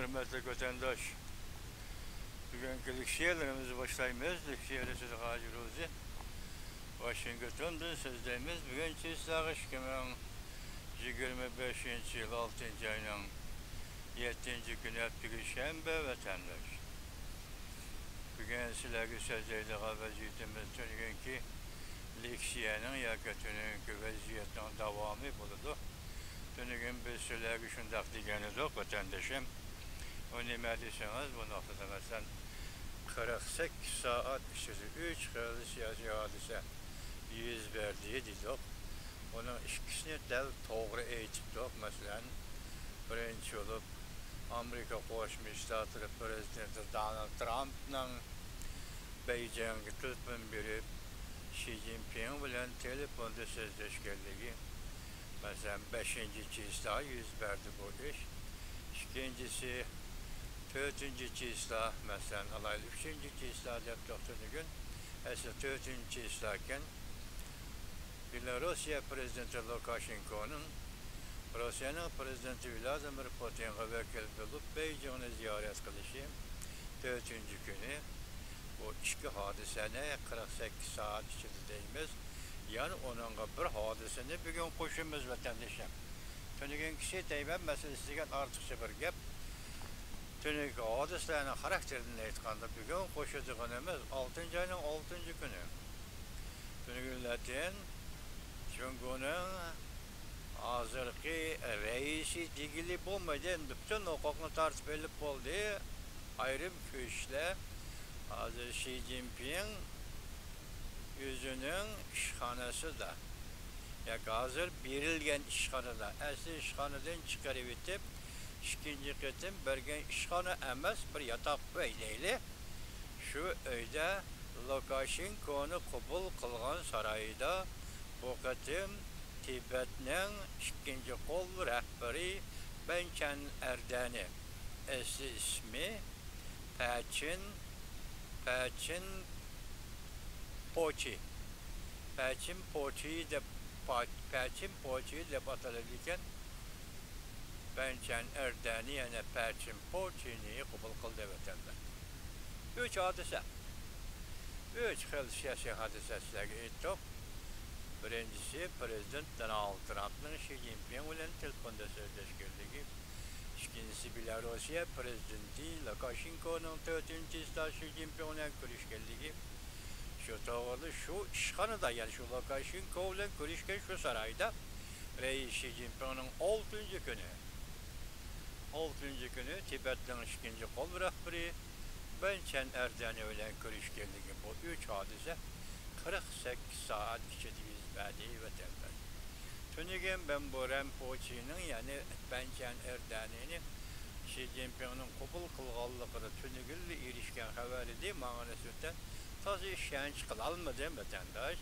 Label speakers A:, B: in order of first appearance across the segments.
A: Hürmetli vatandaş, bugünkü liksiyelerimizi başlayımız. Liksiyeli sizi Hacı Ruzi. Washington'dan sözdeyimiz. Bugün çizsağış kimin 25. yıl 6. ayının 7. günü Perşembe vatandaş. Bugün sizlerge sözdeydi vaziyetimiz tününkü liksiyenin yakıtının vaziyetinin devamı buludu. Tünükün biz sizlerge şundak diyeniz yok vatandaşım. O nime deseniz bu noktada mesela 48 saat içinde 3 kere siyasi hadise yüz verdiği dedik. Onun ikisini de doğru eğitimdik. Mesela birinci olup Amerika Birleşmiş Ştatları Prezidenti Donald Trump'ın Beijing'e telefon verip Xi Jinping bilen telefonda sözleşkenliği. Mesela 5. çizda yüz verdi bu iş. İkincisi 4. çizda mesela alaylı 3. çizda yaptığı gün aslında 4. çizdayken Rusya Prezidenti Lukashenko'nun Rusya'nın Prezidenti Vladimir Putin'e vekil olup Beijing'e ziyaret kılışı 4. günü bu iki hadisene 48 saat içinde deyimiz. Yani onunla bir hadiseni bugün koşumuz vatandaşım. Tünükün kişi deymem meselesinden artıkça bir gap. Tünük hadislerinin karakterini aytkanda bugün koşuduğumuz 6. ayının 6. günü. Tünükünlerin Cumhur'un hazırki reisi digili bulmadan bütün hukukunu tartışıp belip oldu. Ayrım köşle hazır Xi Jinping yüzünün işhanesi da. Ya hazır birilgen işhanıda. Asli işhanıdan çıkarıp ikinci kıtım bergen işhanı emez bir yatak böyleyle. Şu öyde Lukashenko'nu kabul kılgan sarayda bu kıtım Tibet'nin ikinci kol rehberi Benken Erdeni. Asli ismi Paçin Poçi. Paçin Poçi'yi de batılırken Benken Erdeni yani Paçin Poçi'yi kabul kıldı vatandaş. 3 hadise. 3 siyasi hadisesiyle ettik. Birincisi Prezident Donald Trump'ın Xi Jinping ile telefonda sözleşkenliği. İkincisi Belarusya Prezidenti Lukashenko'nun 4. çizda Xi Jinping ile görüşkenliği. Şu doğru şu işhanıda yani şu Lukashenko ile görüşken şu sarayda Reis Xi Jinping'in 6. günü. 6. günü Tibet'in ikinci kol rehberi Benken Erdeni ile görüşkenliği bu 3 hadise 48 saat içinde verdiği vatandaş. Tünügen ben bu Rinpoche'nin yani Benken Erdeni'nin Xi Jinping'in kabul kılganlıkını tünügülle ilişken haberi değil manasında tazı işen çıkılalmadı vatandaş.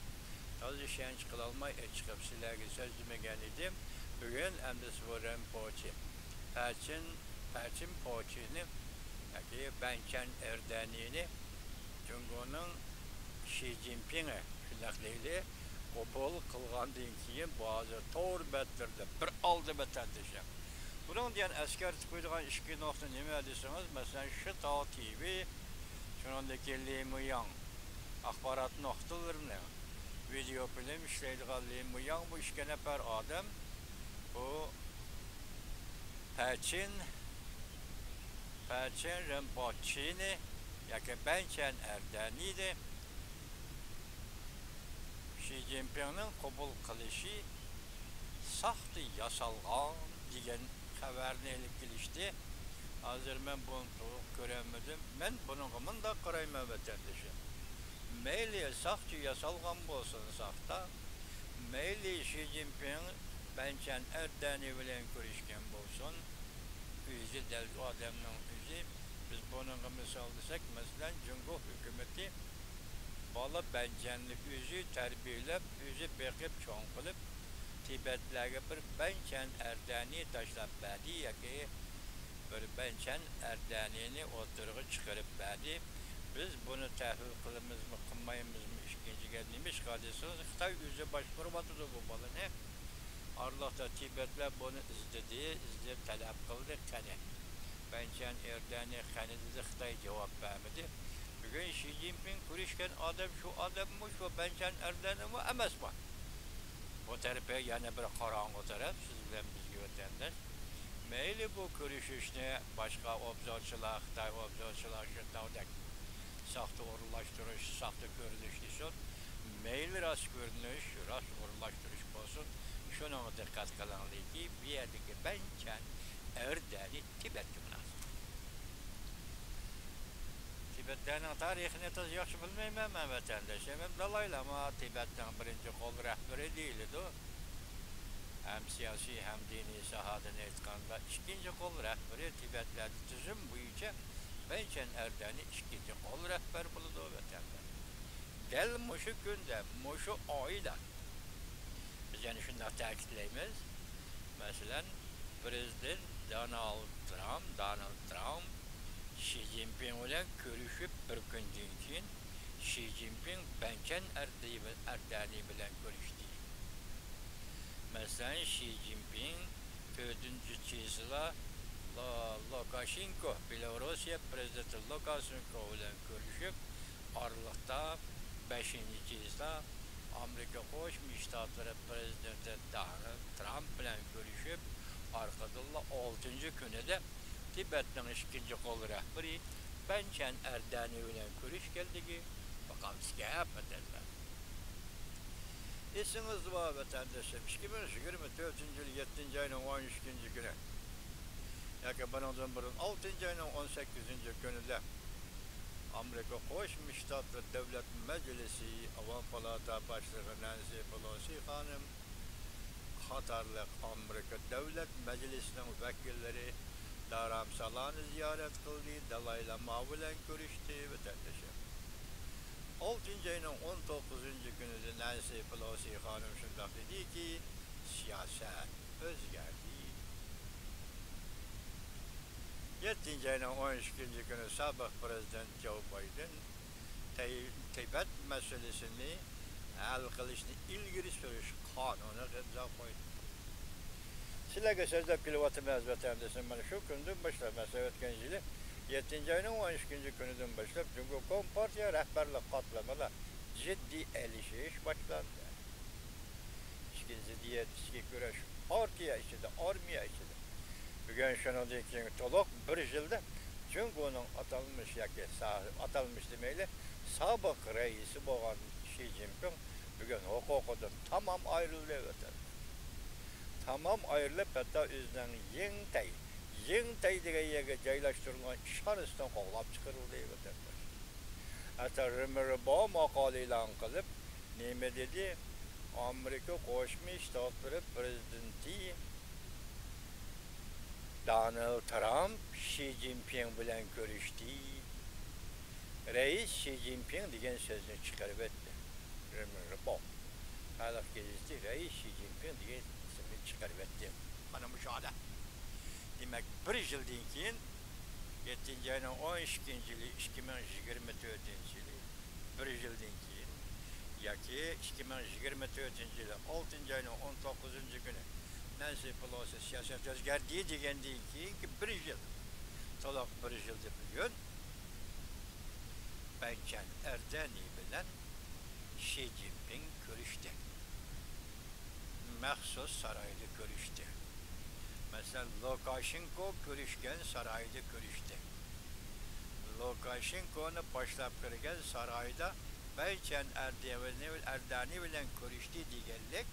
A: Tazı işen çıkılalmay çıkıp silahı sözüme geldim. Bugün emdisi bu Rinpoche. Paçin Poçi'nin yani Benken Erdeni'ni Cumhur'un Xi Jinping'e şunaklayla kabul kılgandan keyin bazı tor bettirdi. Bir aldı vatandaşım. Bunun diyen asker koyduğun iki nokta nime deseniz mesela şu Tao TV şunundaki Li Muyang akbarat noktalarını video film işleydiği Li Muyang bu iki nefer adam bu Paçin Rinpoche'ni yani Benken Erdeni'de Xi Jinping'in kabul kılışı sahtı yasalgan diyen haberini elip gelişti. Hazır ben bunu göremedim. Ben bunun da karayma vatandaşım. Meyli sahtı yasalgan bolsun sahta. Meyli Xi Jinping Benken Erdeni bilen görüşken bolsun. Yüzü del o adamın yüzü. Biz bunun misal desek mesela Cumhur hükümeti bala Benkenli yüzü terbiyelep, yüzü bekip çoğun kılıp Tibetlerge bir Benken Erdeni taşlap verdi ya ki bir Benken Erdeni'ni oturuğa çıkarıp verdi. Biz bunu tehvil kılımız mı, kılmayımız mı, ikinci geldiğimiz kardeşiniz Xitay yüzü başvurmadıdır bu balını. Allah da Tibetler bunu izledi, talep kıldı kene. Bence Erdoğan'a kanıtlı Xitay cevap vermedi. Bugün Xi Jinping görüşken adam şu adam mı şu bence Erdoğan mı emez mi? Bu tarafa yani bir karanlık taraf siz bilen biz vatandaş. Meyli bu görüşüşne başka obzorçular, Xitay obzorçular şundan sahtı orullaştırış, sahtı görünüş için meyli rast görünüş, rast orullaştırış olsun. Şuna dikkat kılanlı ki bir yerdeki bence Erdoğan'ı Tibet'te lazım. Tibet'ten tarihini tez yaxşı bilmeyim ben vatandaşım. Dolayısıyla ama Tibet'ten birinci kol rehberi değildi o. Hem siyasi hem dini sahadan etkan ve ikinci kol rehberi Tibet'lerde tüzüm boyunca bence Erdoğan'ı ikinci kol rehber buldu o vatandaş. Del muşu günde, muşu ayda. Biz yani şundan takipleyemeyiz. Mesela Prezident Donald Trump Xi Jinping ile görüşüp bir günden keyin Xi Jinping bence Erdoğan'ı bilen görüştü. Mesela Xi Jinping 4. çizila Lukashenko, Belarusya Prezidenti Lukashenko ile görüşüp Aralık'ta 5. çizila Amerika Birleşik Devletleri Prezidenti Donald Trump ile görüşüp arkadırla 6. günü de Tibet'ten ikinci kol rehberi bence Erdoğan'ı ile görüş geldi ki bakalım ne yapmadılar. İsiniz var vatandaşım. 2024 yıl 7. ayının 13. günü. Yani ben ondan beri 6. ayının 18. gününde Amerika Birleşik Devletleri Devlet Meclisi Avam Palata Başkanı Nancy Pelosi hanım Katarlı Amerika Devlet Meclisi'nin vekilleri Dharamsalan'ı ziyaret kıldı, Dalai Lama ile görüştü vatandaşım. 6. ayının 19. gününde Nancy Pelosi hanım şundan dedi ki siyaset özgerdi. 7. ayının 13. günü sabah Prezident Joe Biden Tibet meselesini hal kılışını ilgili sürüş kanunu imza koydu. Sizlerge sözde kilovatımız vatandaşım ben şu günden başlayıp Mesut Gençili 7. ayının 13. gününden başlayıp Cumhuriyet Halk Partisi rehberlik katlamada ciddi elişiş başlandı. İşki ziddiyet, işki güreş, partiya içinde, armiya içinde. Bugün şunun için toluk bir yılda Cumhur'un atalmış demeyle sabık reisi olan Xi Jinping bugün hukukudan tamam ayrılıyor. Tamam ayrılıp hatta özünün yeni diye caylaştırılan şarısından kovlap çıkarılıyor. Hatta Römerbo makaleyle kılıp neyme dedi? Amerika Birleşik Devletleri Prezidenti Donald Trump Xi Jinping bilen görüştü. Reis Xi Jinping diyen sözünü çıkarıp etti. Römerbo. Halk gezisi Reis Xi Jinping diyen sözünü çıkarıp etti. Bana müşahede. Demek bir yıldan keyin 7. ayının 12. yılı 2024 yılı bir yıldan keyin yaki 2024 yılı 6. ayının 19. günü Nancy Pelosi siyaset özgürlüğü degenden keyin ki bir yıl tolak bir yılda bugün bence Erdoğan'ı bilen Xi Jinping görüştü. Məxsus sarayda görüştü. Mesela Lukashenko görüşken sarayda görüştü. Lukashenko'nu başlap kırgen sarayda bence Erdoğan'ı bilen görüştü diyenlik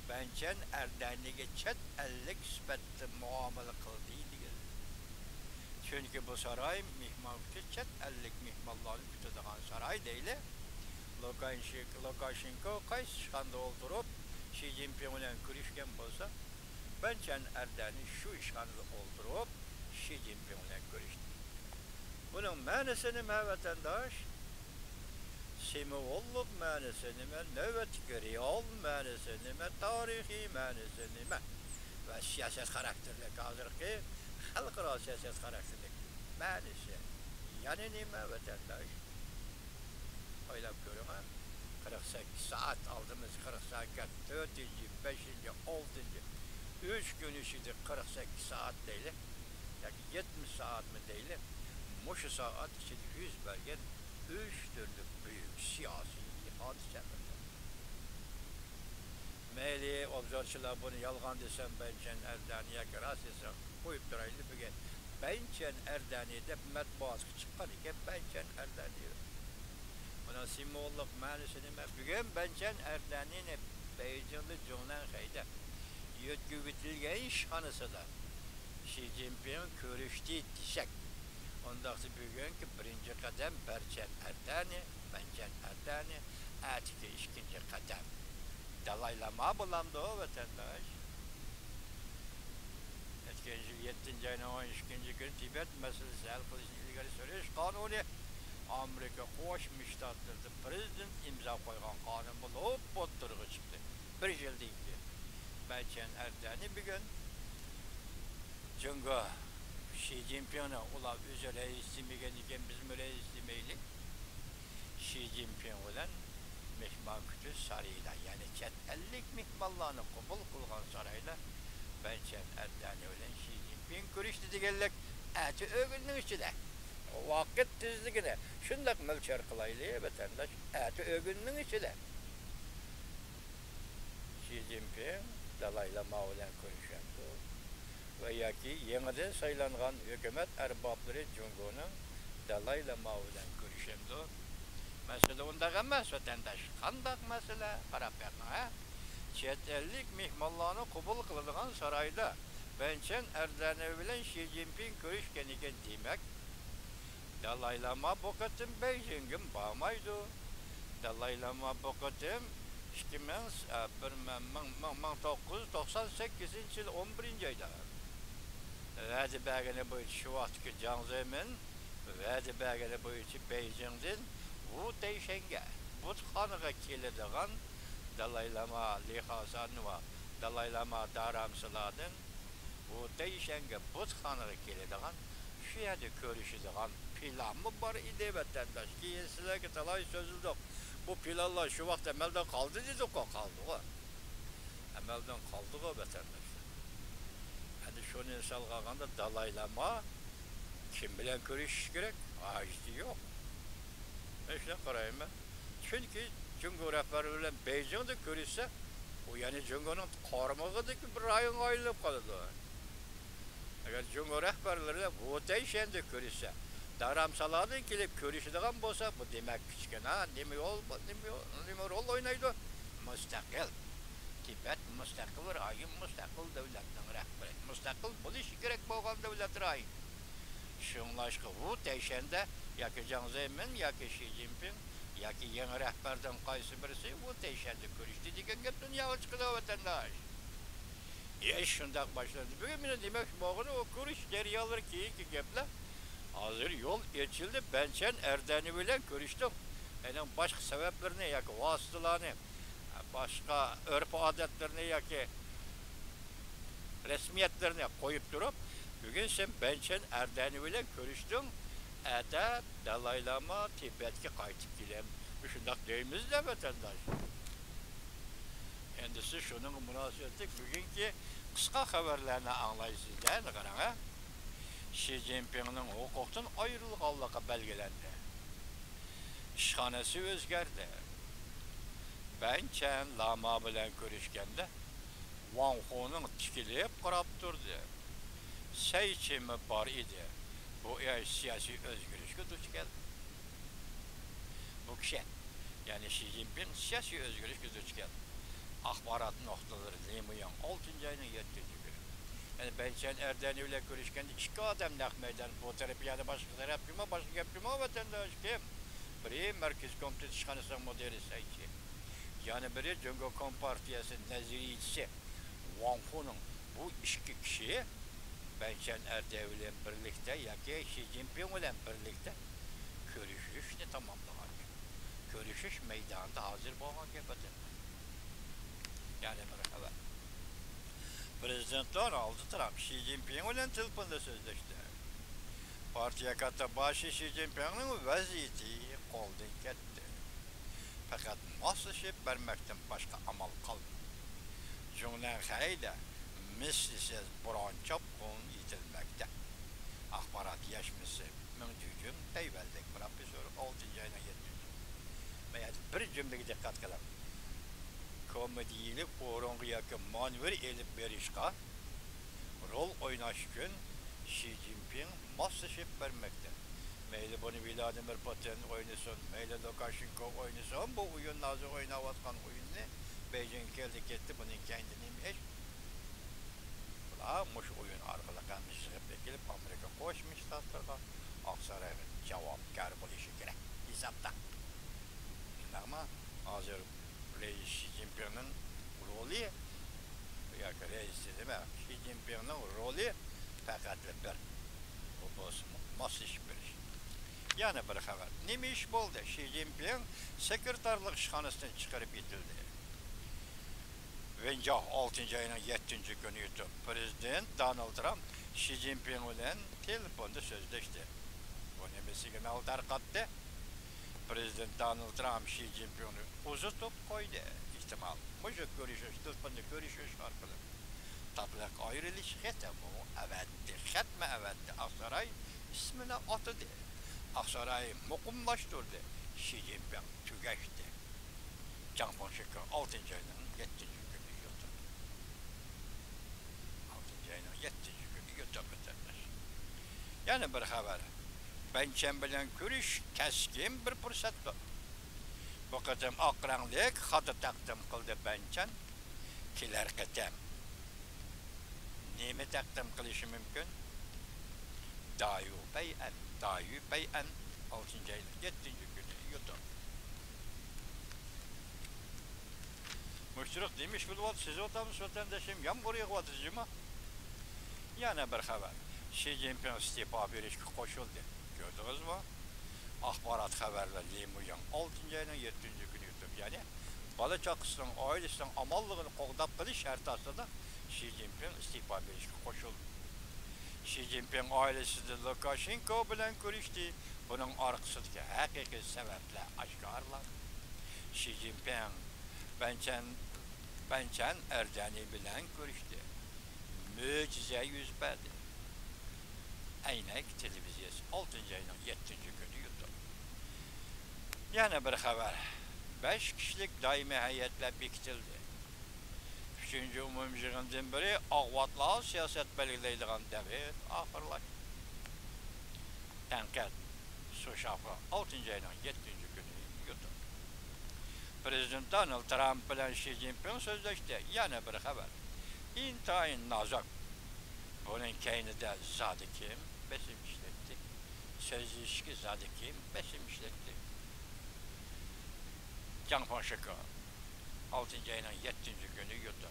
A: bence Erdoğan'ı çet ellik sübetli muamele kıldığı diyenlik. Çünkü bu saray çet ellik mihmalların tutulan saray değil. Lukashenko kaç şanda oturup Xi Jinping ile görüşken olsa bence Erdoğan'ı şu işhanlı oldurup Xi Jinping ile görüştü. Bunun manasını vatandaş, simvolluk manasını nöbetki real manasını tarihi manasını ve siyaset karakterli hazırki halkara siyaset karakterli manası. Yani nime vatandaş? Oylap görün ha. 48 saat aldığımız 48, 4. 5. 6. 3 gün içinde 48 saat değil. yani 70 saat mi değil, muşu saat içinde yüz bergen 3 türlü büyük siyasi hadiseler. Meyli obzorçular bunu yalgan desem Bençen Erdani'ye rast desem koyup duraylı bir gün. Bençen Erdani'de matbuat çıkan iken Bençen Erdani. Buna simvolluk manasını bugün Bençen Erdani'nin Beijing'de Zhongnan Hay'da yötkübitilgen şanısı da Xi Jinping görüştü desek. Ondaki bugünkü birinci kadem Bençen Erdani, Bençen Erdani, etki ikinci kadem. Dalai Lama bulandı o vatandaş. Etkinci 7. ayın 12. gün Tibet meselesi el kılıcını ilgili söyleyiş kanunu Amerika Koşmuş Ştatlar'da prezident imza koygan kanun bulup botturgu çıktı. Bir yıl değildi. Bençen Erdani bir gün çünkü Xi Jinping'e ula özü reisimigen iken bizim reisimeyli Xi Jinping olan mihman kütü sarayla yani çet 50 mihmallarını kabul kılgan sarayla Bençen Erdani olan Xi Jinping görüştü digelek eti ögünün içinde. Vakit tizligine şundak mölçer kılaylı vatandaş eti ögünün içinde. Xi Jinping Dalai Lama olan görüşündü. Ve yaki yeniden sayılanan hükümet erbapları Cumhur'un Dalai Lama olan görüşündü. Mesela onda gelmez vatandaş. Kandak mesela harap yapma. Çet 50 mihmallarını kabul kılınan sarayda Bençen Erdani bilen Xi Jinping görüşken iken demek Dalai Lama bu katım Beijing'in bağmaydı. Dalai Lama bu katım 1998 yıl 11. ayda Vədi bəgəni bu içi şu vaxtki Jiang Zemin Vədi bəgəni bu içi Beijing'den bu değişenge, bu kanıga kilediğin Dalai Lama Lihazanova, Dalai Lama Dharamsala'nın bu değişenge, bu kanıga kilediğin şu yerde görüşüdüğün plan mı var idi vatandaş ki sizler ki talay sözüldük. Bu planlar şu vakit emelden kaldı dedik o kaldı o. Emelden kaldı o vatandaş. Yani şunu insan kalkanda Dalai Lama kim bilen görüş gerek? Acizdi yok. İşte karayım ben. Çünkü Cumhur rehberleriyle Beijing'de görüşse o yani Cumhur'un karmağıdaki bir rayın ayrılıp kalırdı. Eğer Cumhur rehberleriyle bu değişende görüşse Dharamsala'da kilip görüşüdüğün bolsa bu demek küçükken ha nemi rol oynaydı. Müstakil. Tibet müstakil rayın müstakil devletin rehberi. Müstakil buluş gerek boğan devlet rayın. Şunlaşkı bu değişende yaki Jiang Zemin, yaki Xi Jinping, yaki yeni rehberden kaysı birisi bu değişende görüştü diken gep dünya çıkıdı vatandaş. Şundak başladı. Bugün demek boğunu o görüş geri alır ki geple. Hazır yol geçildi. Bençen Erdani ile görüştüm. Yani başka sebeplerini yaki vasıtalarını, başka örf adetlerini yaki resmiyetlerini koyup durup bugün sen Bençen Erdani ile görüştün. Ede Dalai Lama Tibet'e kaytıp gidem. Şundak deyimiz de vatandaş. Kendisi şunun münasebeti bugünkü kısa haberlerini anlayışsız değil mi karana? Xi Jinping'in hukuktan ayrılığallığı belgelendi. İşhanesi özgerdi. Bençen Lama bilen görüşkende Wang Hu'nun tikilip qarab durdu. Seçimi var idi. Bu siyasi özgürlük'e duç geldi. Bu kişi, yani Xi Jinping siyasi özgürlük'e duç geldi. Akbarat noktaları Limuyan 6. ayının 7. günü. Yani Bençen Erdani ile görüşkende iki adam nakmeyden bu tarafı yani başka taraf yapma vatandaş kim? Biri Merkez Komitesi İşhanesi modeli sayıcı. Yani biri Cumhur Kompartiyası neziriyicisi Wang Hu'nun bu iki kişi Bençen Erdani ile birlikte yaki Xi Jinping ile birlikte görüşüşünü tamamlamak. Görüşüş meydanında hazır boğan gepetin. Yani merhaba. Prezidentler aldı Trump, Xi Jinping ile telefonda sözleşti. Partiye katta başı Xi Jinping'in vaziyeti koldan gitti. Fakat mahsusip vermekten başka amal kalmadı. Cumhuriyet hayda mislisiz buran çapkın yitilmekte. Akbarat yaşması müncücüm teyveldek profesör 6. ayına 7. Veya bir cümleye dikkat kılalım. Komediyilik orungu yakın manver elip berişka rol oynaş gün Xi Jinping maslaşıp vermekte. Meyli bunu Vladimir Putin oynasın, meyli Lukashenko oynasın, bu oyun nazı oynavatkan oyunu Beijing geldi gitti bunun kendini eş. Bula muş oyun arkalıkan misirip gelip Amerika koşmuş tatlırga Aksaray'ın cevapkar buluşu gerek. Hesapta. Ama hazır Reis Xi Jinping'in rolü ya reis değil mi? Xi Jinping'in rolü fakat bir o boz masış bir iş. Yani bir haber. Nime iş oldu? Xi Jinping sekreterlik işhanesinden çıkarıp itildi. Ve 6. ayının 7. günüydü. Prezident Donald Trump Xi Jinping ile telefonda sözleşti. Bu nemesiyle altar kattı. Prezident Donald Trump Xi Jinping'i uzatıp koydu. İhtimal. Müzik görüşüş, telefonda görüşüş arkalı. Tatlak ayrılış xetemi evetti. Xetme evetti. Aksaray ismini atıdı. Aksaray'ı mukumlaştırdı. Xi Jinping tügeçti. Canpon Şeker 6. ayının 7. günü yuttu. 6. ayının 7. günü yuttu bitirmiş. Yani bir haber. Bençen bilen görüş keskin bir fırsattı. Bu kadar akranlık hadı takdim kıldı Bençen. Kiler kıtem. Nemi takdim kılışı mümkün? Dayu Bey'en. Dayu Bey'en 6. ayının 7. günü yuttu. Müşterek demiş ki siz otamız vatandaşım yan buraya kovatıcı mı? Yani bir haber. Xi Jinping istifa bir işe koşuldu. Gördünüz mü? Akbarat haberler Limuyan 6. ayının 7. günü yuttu. Yani Balıçakısının ailesinin amallığını koğdap kılı şartı aslında Xi Jinping istifa bir işe koşuldu. Xi Jinping ailesi de Lukashenko bilen görüştü. Bunun arkasındaki hakiki sebepler aşkarlar. Xi Jinping Bençen Erdeni bilen görüştü. Mucize yüz verdi. Aynek televizyası 6. ayının 7. günü yuttu. Yani bir haber. 5 kişilik daimi heyetle bekitildi. 3. umumcığından biri ağvatla siyaset belirleydiğin devir ahırlar. Tenkit Suşafı 6. ayının 7. günü yuttu. Prezident Donald Trump bilen Xi Jinping sözleşti. Yani bir haber. İntihayın nazak. Bunun keynide zadı kim? Besim işletti. Sözleşki zadı kim? Besim işletti. Canpon Şeker 6. ayının 7. günü yuttu.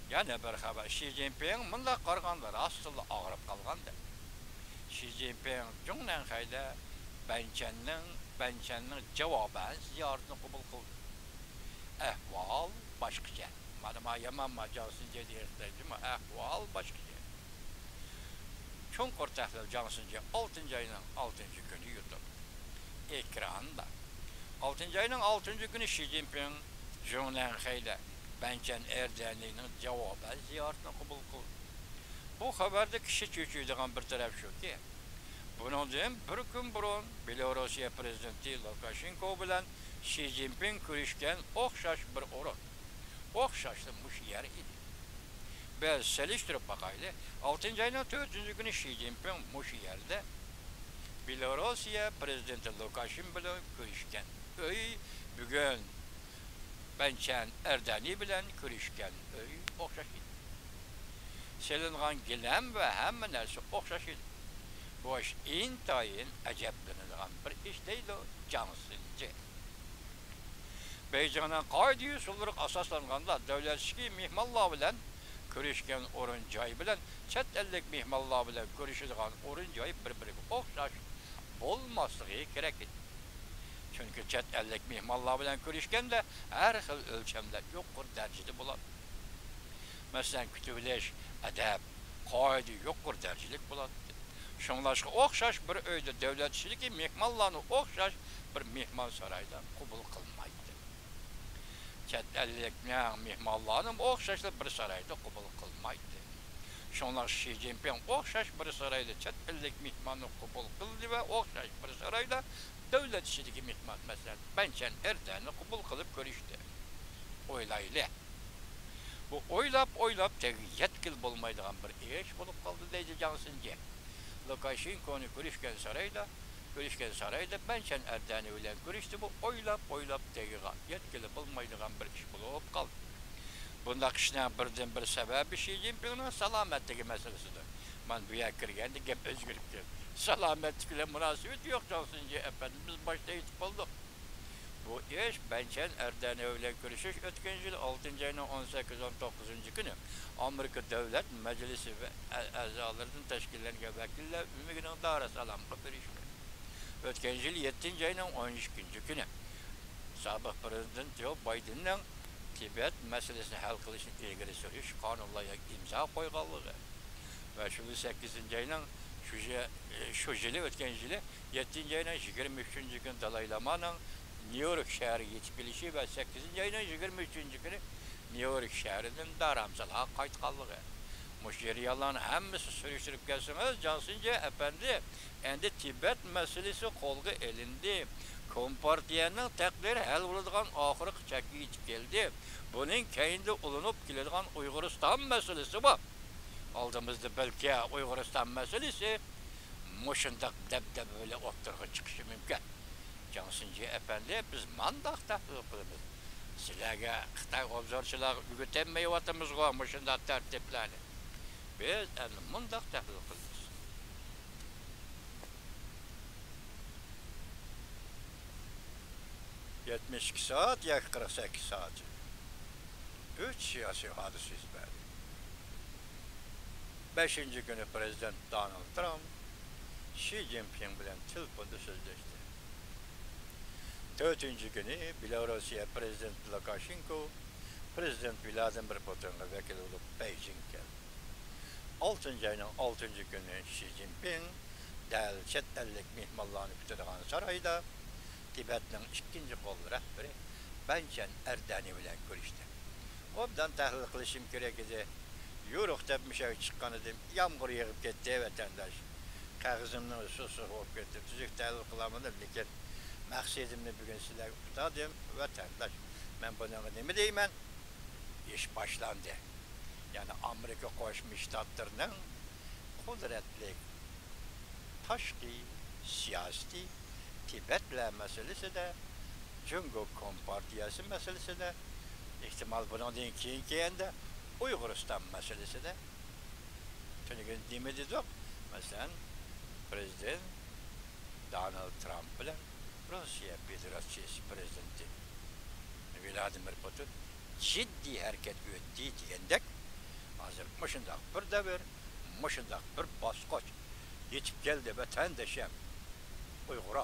A: Yani bir haber. Xi Jinping bunda qarğanlar aslında ağırıp kalgandı. Xi Jinping cümlen hayda Bençen'nin cevabını ziyaretini kabul kıldı. Ehval başkaca. Madem yaman macansın cediyetlerdi mi? Ehval başkaca. Çok ortaklı cansınca 6. ayının 6. günü yuttu. Ekranda. 6. ayının 6. günü Xi Jinping cümlen hayda Bençen Erdeni'nin cevabı ziyaretini kabul kıldı. Bu haberde kişi çöçüydüğün bir taraf şu ki, bunun için bir gün burun Belarusya prezidenti Lukashenko bilen Xi Jinping görüşken okşaş bir orun. Okşaşlanmış yer idi. Biz seliştirip bakaylı, 6. ayının 4. günü Xi Jinping muş yerde Belarusya prezidenti Lukashenko bilen görüşken. Bugün Bençen Erdeni bilen görüşken okşaş idi. Selinğen gilem ve hemen neresi okşaş idi. Bu iş intayın acəblənilğən bir iş değil o, cansınca. Beycan'ın qaydı usulları asaslanğanda devletçi mihmallar bilen görüşken orun cayı bilen çet ellik mihmallar bilen görüşüdüğün orun cayı bir-birine okşaş olmaslığı gerek idi. Çünkü çet ellik mihmallar bilen görüşken de her xil ölçemde yokkur derecede bulan. Mesela kütübüleş, edep, qaydı yokkur derecelik bulan. Şunlaşqa okşaş bir öyde devletçiliki mehmallarını okşaş bir mehman sarayda kabul kılmaydı. Çet ellik mehmallarını okşaşlı bir sarayda kabul kılmaydı. Şonlar Xi Jinping oxşaş bir sarayda chet ellik mehmanı qabul qildi ve oxşaş bir sarayda devlet işideki mehman mesela Bençen Erdoğan'ı qabul qilib ko'rishdi. Oylaylı. Bu oylap yetkil bulmaydigan bir iş bulup kaldı deydi Johnson'ca. Lukashenko'nu görüşken sarayda Bençen Erdoğan'ı bilen görüştü. Bu oylap tegiga yetkili bulmaydigan bir iş bulup kaldı. Bunda kişinin birden bir sebebi Xi Jinping'in salametligi meselesidir. Ben bu yer kirgende gep özgürlük diyor. Salametlikle münasebet yok Johnson'ca efendim biz başta yitip olduk. Bu iş Bençen Erdoğan'ı öyle görüşüş ötken yıl 6. ayının 18-19. günü Amerika Devlet Meclisi ve azalarının teşkillerine vekiller ümiginin dairesi alamda bir iş. Ötken yıl 7. ayının 13. günü sabah Prezident Joe Biden'ın Tibet meselesini hal kılışın ilgili sürüş kanunlara imza koyganlığı ve şu 8. ayının şu yılı ötken yılı 7. ayının 23. gün Dalai-Lama'nın New York şehri yetip gelişi ve 8. ayının 23. günü New York şehrinin daramsalığa kayıtkallığı. Müşteriyaların hemmisi sürüştürüp gelsiniz, Johnson'ca efendi, endi Tibet meselesi kolgu elindi. Kompartiyanın takdiri hal oladigan ahırı çeki yetip geldi. Bunun keyinde ulunup geladigan Uyg'uriston meselesi bu. Aldığımızda belki Uyg'uriston meselesi muşundaq debdebeli o'ttirg'i chiqishi mumkin. Johnson'ca efendi biz mandaq tahlil qilamiz. Sizlarga Xitoy obzorchilar o'rgatmayapmiz muşundaq tartiblarni. Biz endi mundaq tahlil qilamiz. ...72 saat ya 48 saat. 3 siyasi hadise izbari. 5. günü Prezident Donald Trump Xi Jinping bilen telefonda sözleşti. 4. günü Belarusya Prezident Lukashenko Prezident Vladimir Putin'e vekil olup Beijing geldi. 6. ayının 6. günü Xi Jinping däl chet ellik mehmanlarını kütüdigan sarayda Tibet'nin 2. kol rehberi Bençen Erdoğan'ı bilen görüştü. Obdan tahlil kılışım gerek idi. Yoruq deb müşavir çıqqan edim. Yağmur yağıp ketdi vatandaş. Kağızımın susu olup ketdi. Tüzük tahlil kılamadım. Lekin maqsadimni bugün sizlarga utadim vatandaş. Men buni nima deyman? İş başlandı. Yani Amerika Qo'shma Shtatlarining qudratli tashqi siyosiy Tibetler meselesinde, Cumhuriyet Kompartiyası meselesinde, ihtimal bundan keyin de Uyg'uriston meselesinde. Tünügün demedik yok. Mesela Prezident Donald Trump bilen Rusya Federasyonu Prezidenti Vladimir Putin ciddi hareket öttiği degandek hazır muşundaq bir davr, muşundaq bir bosqich yetib keldi vatandaşım Uyg'ur